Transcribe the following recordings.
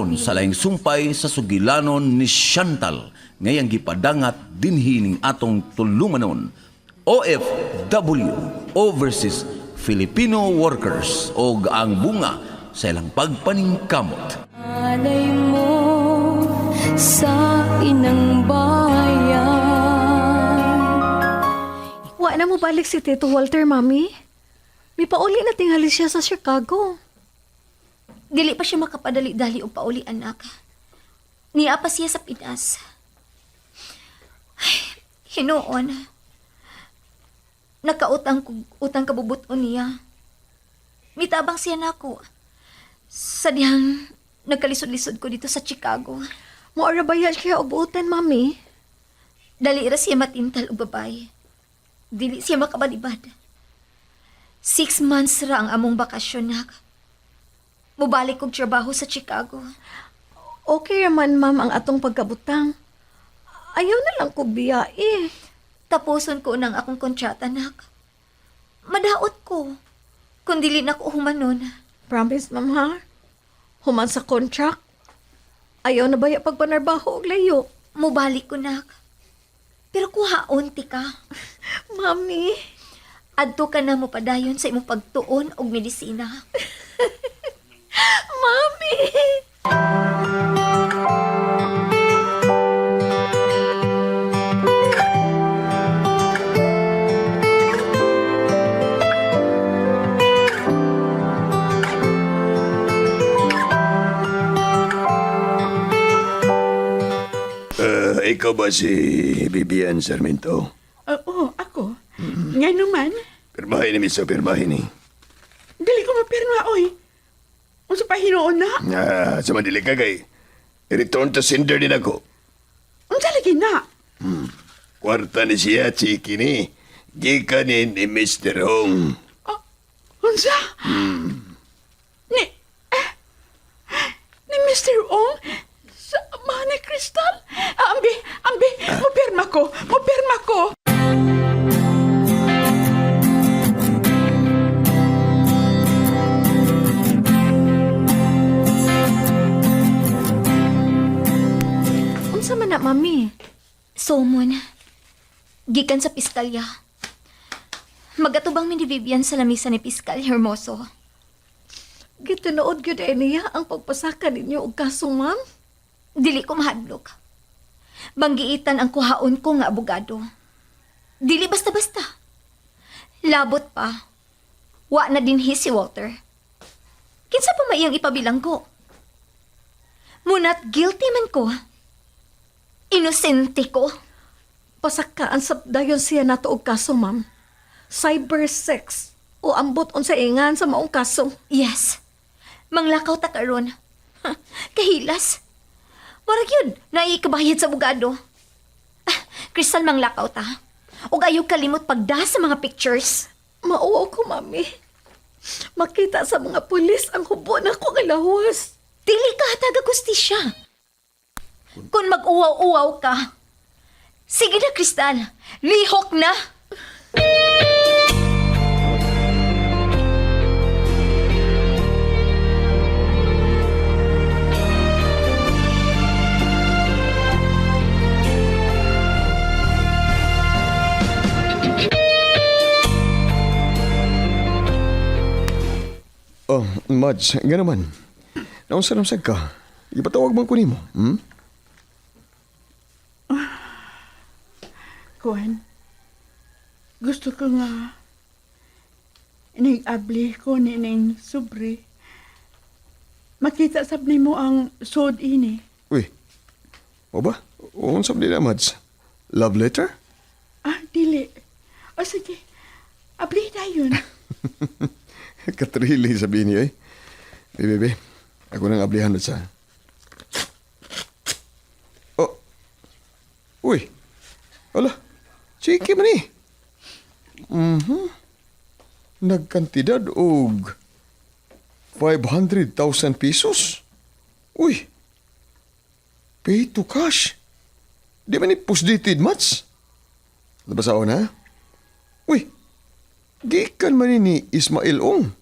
karon sa laing sumpay sa sugilanon ni Chantal ngayang gipadangat dinhining atong tulumanon. OFW, Overseas Filipino Workers, o ang bunga sa ilang pagpaningkamot. Alay mo sa inang bayan. Wa na mo balik si Tito Walter, Mami. May pauli na tingali siya sa Chicago. Dili pa siya makapadali-dali o pauli, anak. Niya pa siya sa Pinas. Ay, hinoon. Utang kabubuton niya. Mitabang siya na ako. Sa dihang nagkalisod-lisod ko dito sa Chicago. Moara bayad siya ubutan, Mami. Dali ra siya matintal o babae. Dili siya makabalibad. 6 months ra ang among bakasyon, nak. Mubalik kong trabaho sa Chicago. Okay raman, Ma'am, ang atong pagkabutang. Ayaw na lang ko biyae. Tapuson ko ng akong kontrata, nak. Madaot ko. Kung dili na ko humanon. Promise, Ma'am, ha? Human sa contract. Ayaw na baya pagpanarbaho og layo. Mubalik ko, nak. Pero kuhaon ti ka. Mami. Adto ka na mo padayon sa imong pagtuon og medisina. Mami! Ikaw ba si Bibian Sarmiento? Oo, ako. Nga naman, Pirmahin ni Misa, pirmahin ni. dili ko mapirma, oy. Unsa pa hinoon na? Sa madili ka kay. I-return to sender din ako. Unsa lagi na? Kwarta ni siya, chiki ni. Gikanin ni Mr. Hong. Unsa? Ni Mr. Ong? Sa Manny Crystal? Ambi, mupirma ko. Unsa man na, Mami? Sumon. Gikan sa piskalya. Magatubang mi ni Vivian sa lamisa ni Piskal Hermoso. Gitinood gyud niya ang pagpasaka ninyo og kaso, Ma'am. Dili ko mahadlok. Banggiitan ang kuhaon ko nga abogado. Dili basta-basta. Labot pa. Wa na dinhi si Walter. Kinsa pa maiyang ipabilang ko? Munat guilty man ko. Inosente ko. Pasakaan sa dayon siya nato og kaso, Ma'am. Cyber sex o ambot unsa ingan sa maong kaso. Yes. Manglakaw ta karon. Kahilas. Murag yun, naikabayad sa abogado. Crystal, manglakaw ta. Ug ayaw kalimot pagda sa mga pictures. Mauwaw ko, Mami. Makita sa mga pulis ang hubo na ko nga lawas. Dili ka taga kustisya. Kung mag-uwaw-uwaw ka, sige na, Crystal. Lihok na. Oh, Mads, nga naman. Naunsa-namsag ka. Ipatawag man ko nimo. Kuan, gusto ko nga nag-abli ko ni Neng Sobre. Makita sab mo ang sod ini. Uy, o ba? Unsab nila, Mads? Love letter? Dili. O sige, abli dayon. Katrili sabihin niya eh. Bebe, ako nang ablihan sa... Oh. Uy. Ala. Chiki man eh. Nagkantidad og 500,000 pesos. Uy. Pay to cash. Di man ni pusdated match. Nabasaon ha? Uy. Gikan man ni Ismail Ong.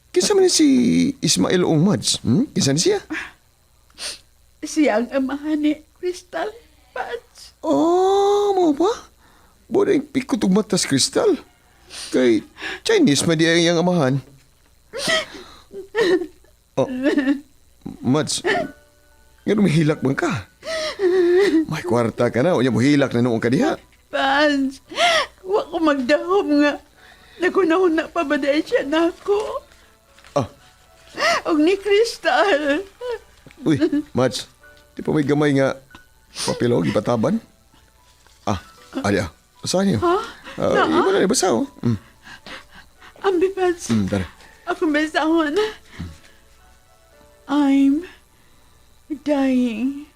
Kinsa man ni si Ismail Ong Mads? Kinsa ni siya? siya ang amahan ni Crystal, Pads. Oh, mo ba? Buwan yung pikot ug matas, Crystal. Kay Chinese man di ang iyang amahan. Oh, Mads, nga humihilak man ka. May kwarta ka na, o niya mohilak na noong ka diha. Pads, wa ko magdahom nga. Nagunahon na pa ba dahil siya na ako? Ah, Og ni Crystal. uy, Mads, di pa may gamay nga papilo, gipataban? Ah, alya, basahan niyo. Iba na, basa, oh. Ambi, Pads. Tara. Ako besahon. I'm dying.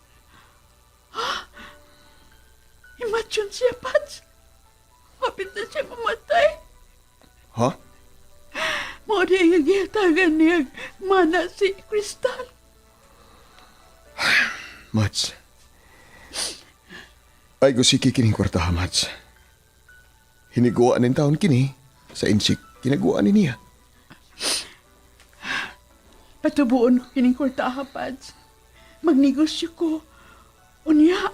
Imagine siya, Pads. Hapit na siya mamatay. Ha? Mao di ang gihatagan niya mana si Crystal. Mads. Ay, gusiki kining kwarta, Mads. Hiniguan ng taon kini sa insik, kinaguan ni niya. Patubuon ko kining kurtaha, Pads. Magnegosyo ko. Unya,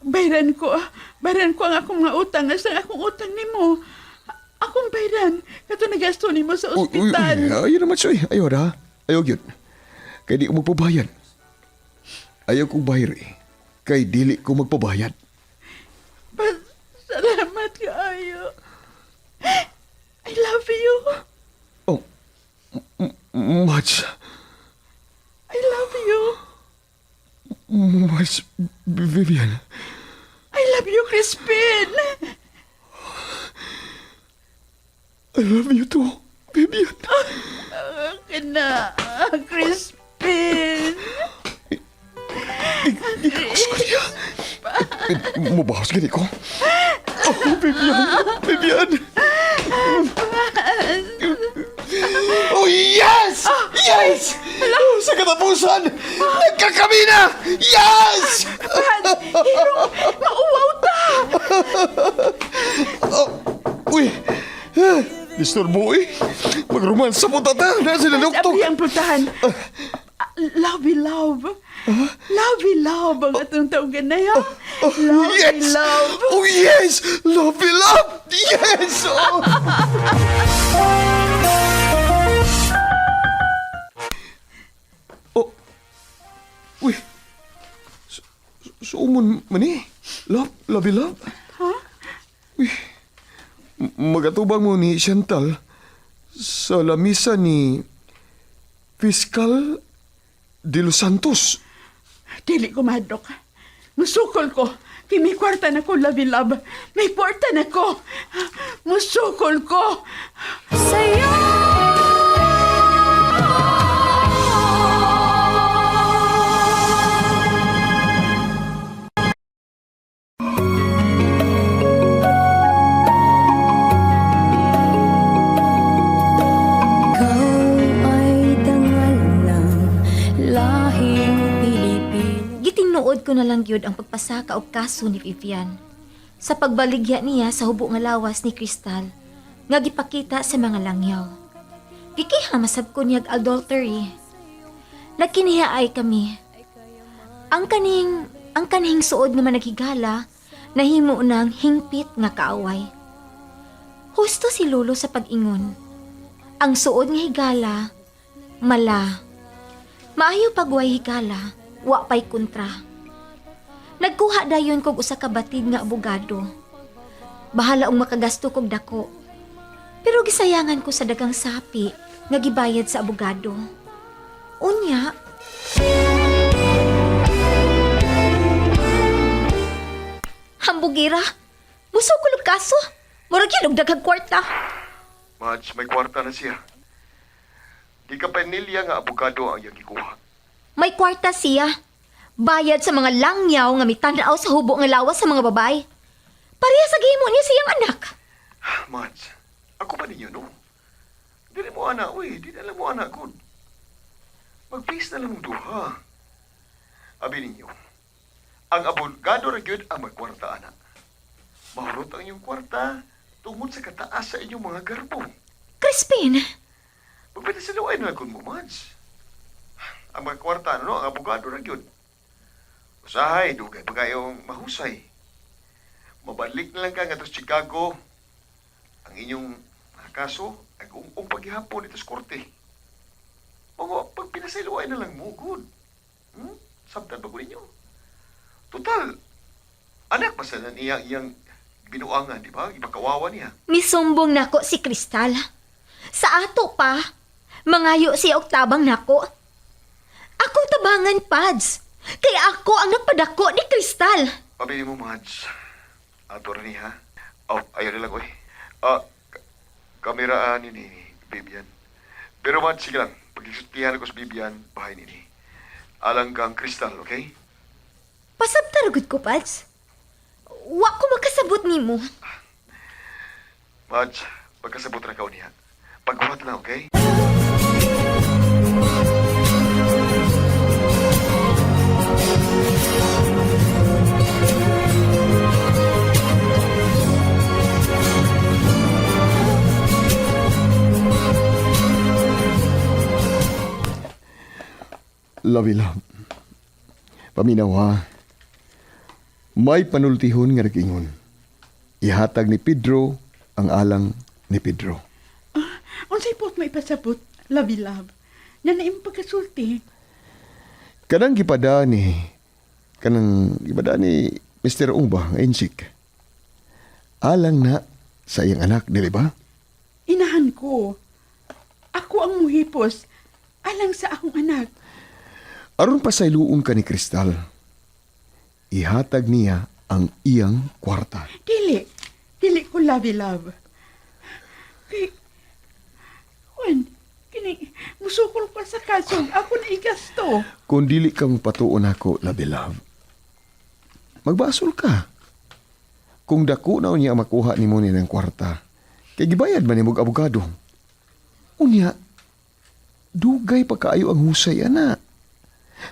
bayran ko ang akong mga utang na sa akong utang nimo. Akong bayran, kato nagasto nimo sa ospital. Ayaw naman siya, ayaw na. Ayaw yun. Kaya di ko magpabayad. Ayaw kong bayar eh. Kaya dili ko magpabayad. Pads, salamat kaayo. I love you. Oh, Mads. I love you. Mads, Vivian. I love you, Crispin. I love you too, Vivian. Kina, Crispin. Ikaos ko niya. Mabahos gani ko. Oh, Vivian. Oh, yes! Yes! Oh, sa katapusan, nagkakami na! Yes! Mauwaw ta! Uy, disturbo eh. Magromansa mo tata. Nasa naluktok. Sabi ang putahan. Lovey love. Lovey love ang atong tawgan na yan. Lovey Yes! love. Oh, yes! Love, love! Yes! Oh. Oh. Uy. Suumon man eh. Love, love. Ha? Uy. Magatubang mo ni Chantal sa lamisa ni Fiscal de los Santos. Dili ko madok. Musukol ko. Kaya may kwarta na ko, lovey love. May kwarta na ko. Musukol ko. Sa'yo Ikaw ay dangal ng lahing Pilipino. Gitinuod ko na lang gyud ang pagpasaka og kaso ni Vivian sa pagbaligya niya sa hubo nga lawas ni Crystal nga gipakita sa mga langyaw. Gikiha masab ko niyag adultery. Nagkinihaay kami. Ang kanihing suod nga managhigala nahimo ng hingpit nga kaaway. Husto si Lolo sa pag-ingon. Ang suod nga higala, mala. Maayo pagway higala, wa pay kontra. Nagkuha dayon kog usa ka batid nga abogado. Bahala og makagasto kog dako. Pero gisayangan ko sa dagang sapi nga gibayad sa abogado. Unya, hambugira, musukol og kaso. Murag yan og daghang kwarta. Mads, may kwarta na siya. Di ka panilya nga abogado ang iyang gikuha. May kwarta siya. Bayad sa mga langyaw nga mitanaw sa hubo nga lawas sa mga babay. Pareha sa gihimo niya siyang anak. Mads, ako pa ninyo, no? Dili mo anak, uy. Di na lang mo anak, good. Mag-please na lang ng duha. Abi ninyo, ang abogado ra gyud ang magkwarta, anak. Mahurot ang inyong kwarta tungod sa kataas sa inyong mga garbo. Crispin, Magpita sa laway na kun mo, Mads. Ang mga kwarta, no? Ang abogado ra gyud. Usahay, dugay pa kayong mahusay. Mabalik na lang ka nga sa Chicago. Ang inyong mga kaso ay kung paghihapon dito sa korte. Mga pag pinasailuay na lang mo, good. Sabtan ba ko ninyo? Total, anak pa sa iyang binuangan, di ba? Ipakawawa niya. Misumbong nako si Kristal. Sa ato pa, mangayo si Oktabang nako. Akong tabangan, Pads. Kaya ako ang napadako ni Kristal. Pabili mo, Mads. Ato rin ha. Oh, ayaw na lang, oy. Kamera ni Bibian. Pero Mads, sige lang. Pag-isutihan ko sa Bibian, bahay ni Alang kang Kristal, okay? Pasabtaragod ko, Pads. Wa ko makasabot nimo. Mads, pagkasabot na ka niya. Pagkuhat na, okay? Love. Paminaw ha. May panultihon nga nagingon. Ihatag ni Pedro ang alang ni Pedro. Unsay pot may pasabot, love. Na naim pagkasulti. Kanang gipada ni Mr. Ungba nga insik. Alang na sa iyang anak, dili ba? Inahan ko. Ako ang muhipos. Alang sa akong anak. Aron pa sa iluong ka ni Kristal, ihatag niya ang iyang kwarta. Dili ko love. Kay, Juan, kini, musukol pa sa kasong. Ako na igasto. Kung dili ka patuon ako, love, magbasol ka. Kung dako na niya makuha ni mo ng kwarta, kay gibayad man ni mong abogado. Unya, dugay pa kaayo ang husay, ana.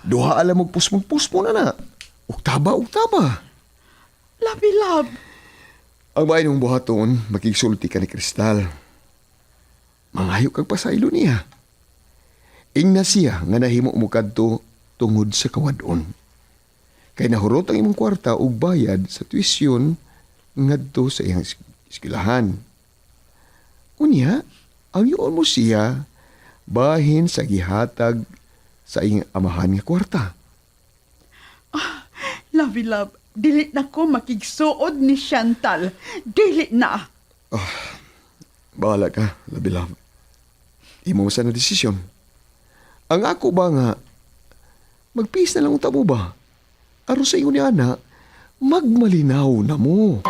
Duha alam mo pusmo na. Uktaba. Love. Ang bahay ng buhaton, makigsulti ka ni Kristal. Mangayo kag pasaylo niya. Ingna siya nga nahimo mo kadto tungod sa kawadon. Kay nahurot ang imong kwarta og bayad sa tuition ngadto sa iyang eskwelahan. Unya, ang yuon mo siya bahin sa gihatag sa iyong amahan nga kwarta. Love. Dili na ko makigsuod ni Chantal. Dili na. Bahala ka, love. Imo sa na desisyon. Ang ako ba nga, magpis na lang ang tabo ba? Aro sa iyo ni Ana, magmalinaw na mo.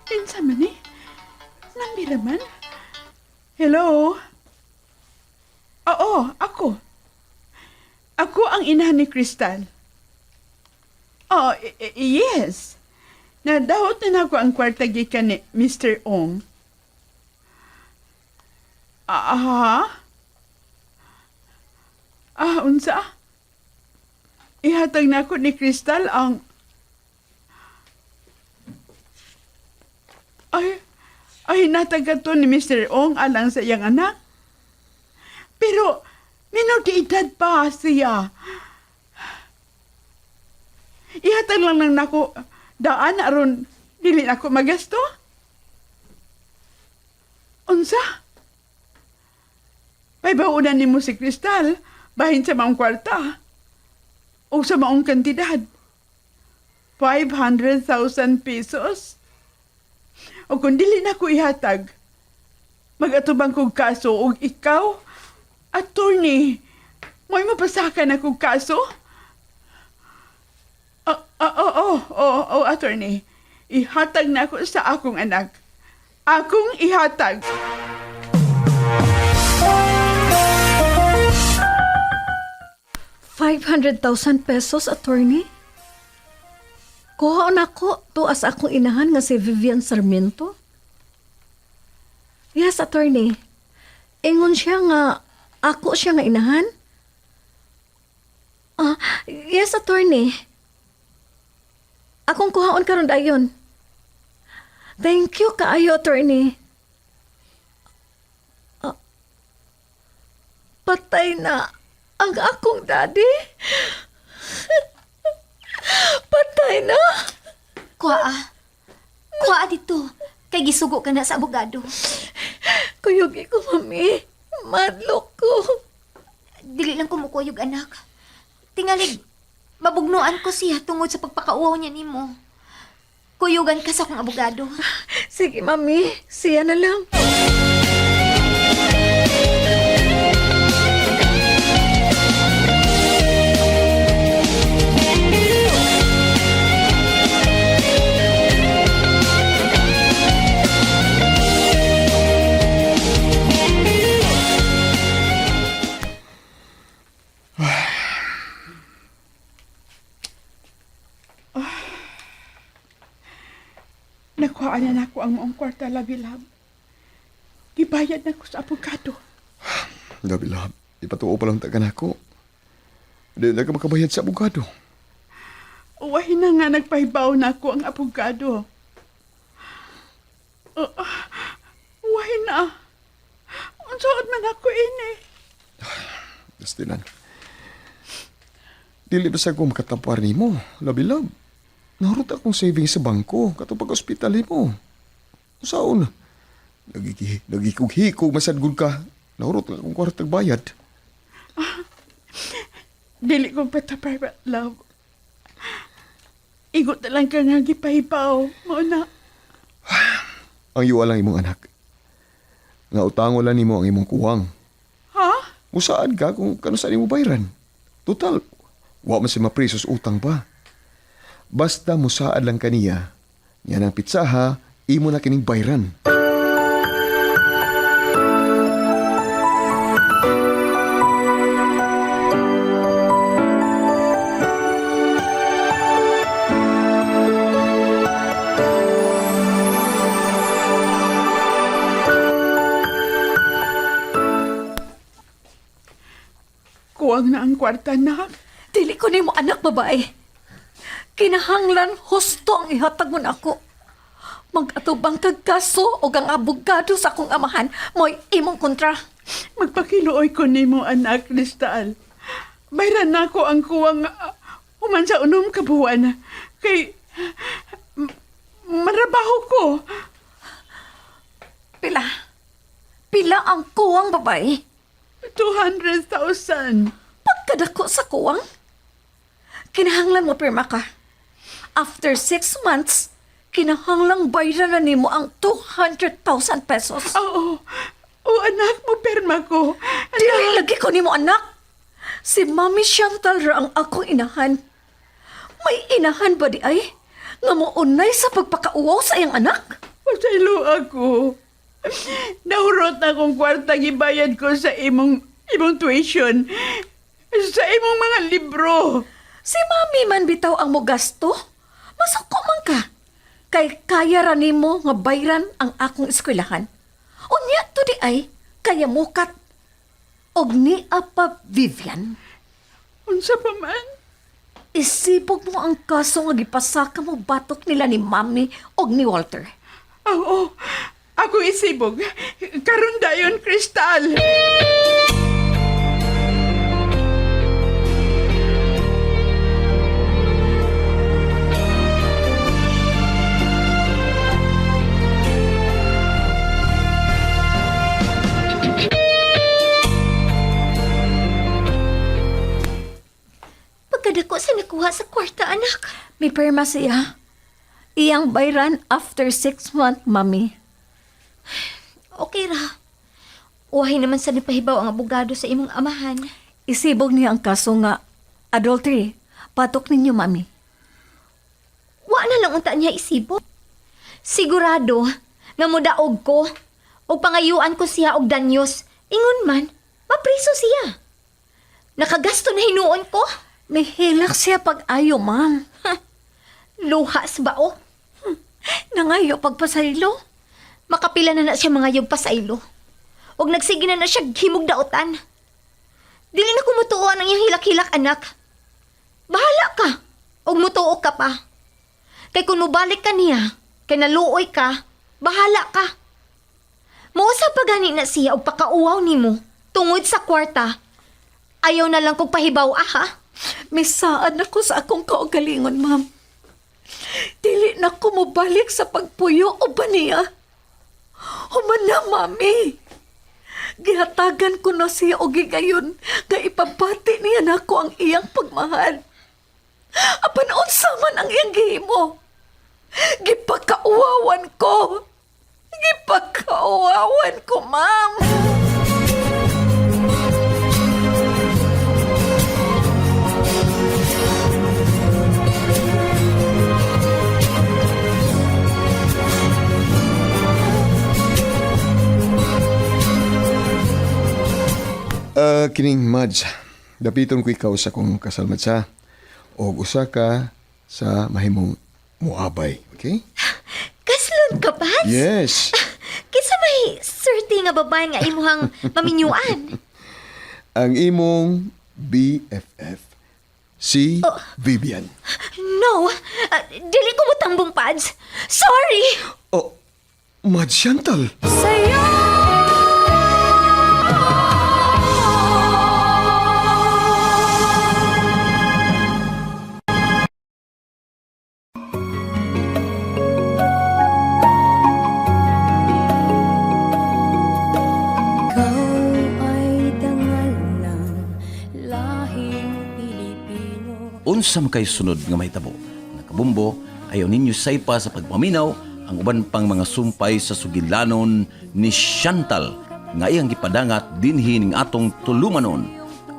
Kinsa man eh? Nambira man? Hello? Oo, ako. Ako ang ina ni Kristal. Oh, yes. Nadawat na ako ang kwarta gikan ni Mr. Ong. Unsa? Ihatag na ako ni Kristal ang... Ay, nataga to ni Mr. Ong alang sa iyang anak. Pero, minor de edad pa siya. Ihatag lang nang nako, daan aron, dili ako magasto. Unsa? May baunan ni mo si Kristal, bahin sa maong kwarta. O sa maong kantidad. 500,000 pesos. O kung dili na ko ihatag, mag-atubang kong kaso o ikaw, attorney, may mapasakan akong kaso? Attorney, ihatag na ako sa akong anak. Akong ihatag. $500,000, attorney? Kuhaon ako to as akong inahan nga si Vivian Sarmiento. Yes, attorney. Ingon siya nga, ako siya nga inahan? Yes, attorney. Akong kuhaon karon dayon. Thank you kaayo, attorney. Patay na ang akong daddy. Patay na. Kuha dito. Kay gisugo ka na sa abogado. Kuyugi ko, mami. Madlok ko. Dili lang kumukuyog, anak. Tingalig, mabugnuan ko siya tungod sa pagpakauaw niya nimo. Kuyugan ka sa akong abogado. Sige, mami. Siya na lang. Nakuhaan na ako ang maong kwarta, labi-lab. Gibayad na ko sa abogado. Labi-lab, ipatuo pa lang tagan ako. Di na ka makabayad sa abogado. Uwahin na nga nagpahibaw na ako ang abogado. Uwahin na. Unsaon man ako ini. Gastilan. Dili ba sa ko makatampar ni mo, labi-lab? Nahurot akong savings sa bangko, katong pag-hospital mo. Usaon? Nagikog-hikog, masadgod ka. Nahurot nga akong kwartag bayad. Dili ko pa private love. Igot na lang ka nga gipahibaw. Mo na. Ang yuwa lang imong anak. Nga utango lang nimo ang imong kuwang. Ha? Musaan ka kung kano saan imo bayran. Total, wa man si maprisos utang pa. Basta musaad lang kaniya, yan ang pitsaha, imo na kining bayran. Kuwang na ang kwarta na. Dili ko ni mo anak babae. Kinahanglan husto ang ihatag mo na ako. Mag-atubang kag kaso o ang abogado sa akong amahan mo'y imong kontra. Magpakiluoy ko nimo anak, Cristal. Bayran na ko ang kuwang human sa unom kabuwan. Kay marabaho ko. Pila ang kuwang babae? 200,000. Pagkadako sa kuwang? Kinahanglan mo pirma ka. After 6 months, kinahanglang bayaran na nimo ang 200,000 pesos. Oo. Oo, anak mo, perma ko. Dili lagi ko nimo anak. Si Mami Chantal ra ang akong inahan. May inahan ba di ay? Nga mo unay sa pagpakauaw sa iyang anak? Pasaylo ako. Nahurot na akong kwarta gibayad ko sa imong tuition. Sa imong mga libro. Si Mami man bitaw ang mo gasto. Masuko man ka. Kay kaya ra nimo nga bayran ang akong eskwelahan. Unya to di ay kaya mukat. Og ni apa Vivian. Unsa pa man? Isipog mo ang kaso nga gipasaka mo batok nila ni Mami og ni Walter. Oo. Ako isibog. Karon dayon, Cristal. Pagkadako sa nakuha sa kwarta, anak. May perma siya. Iyang bayran after 6 months, Mami. Okay ra. Uwahin naman sa nipahibaw ang abogado sa imong amahan. Isibog niya ang kaso nga adultery. Patok ninyo, Mami. Wa na lang unta niya isibog. Sigurado nga mudaog ko o pangayuan ko siya og danyos. Ingon man, mapriso siya. Nakagasto na hinuon ko. May hilak siya pag-ayo, ma'am. Luhas ba o? Nangayo pagpasaylo. Makapila na siya mga yog pasaylo. og nagsige na siya himog daotan. Dili na ko mutuo ang iyang hilak-hilak, anak. Bahala ka, og mutuo ka pa. Kay kung mubalik ka niya, kay naluoy ka, bahala ka. Mausa pa gani na siya og pakauwaw nimo tungod sa kwarta. Ayaw na lang kong pahibaw, ha? Misaan ako sa akong kaugalingon, ma'am. Dili na ko mobalik sa pagpuyo o ba niya? Human na, mami. Gihatagan ko na siya o gigayon nga ipabati niya na ako ang iyang pagmahal. Apan unsa man ang iyang gihimo? Gipakauwawan ko. Gipakauwawan ko, ma'am. Kining Mads, dapiton ko ikaw sa kong kasalmatsa o usa ka sa mahimong muabay, okay? Kaslon ka, Pads? Yes. Kinsa may surti nga babae nga imuhang maminyuan? Ang imong BFF, si Vivian. No, dili ko mutambong, Pads. Sorry! Oh, Mads Chantal. Sa'yo Ikaw ay dangal ng lahing Pilipino. Unsa man kay sunod nga mahitabo. Nakabumbo, ayaw ninyo saypa sa pagpaminaw ang uban pang mga sumpay sa sugilanon ni Chantal nga iyang gipadangat dinhi ning atong tulumanon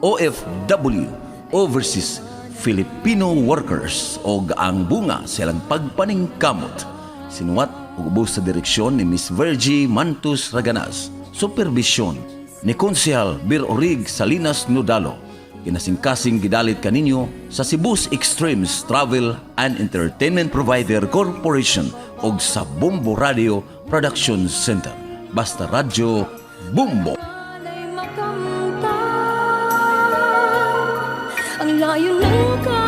OFW Overseas Filipino Workers o ang bunga silang pagpaningkamot. Sinuwat ug ubos sa direksyon ni Miss Virgie Mantus Raganas. Supervisyon ni Konsehal Bir Orig Salinas Nodalo. Kinasingkasing gidalit kaninyo sa Cebu's Extremes Travel and Entertainment Provider Corporation o sa Bumbo Radio Production Center. Basta Radyo Bumbo. Ay makamtan ang layo ng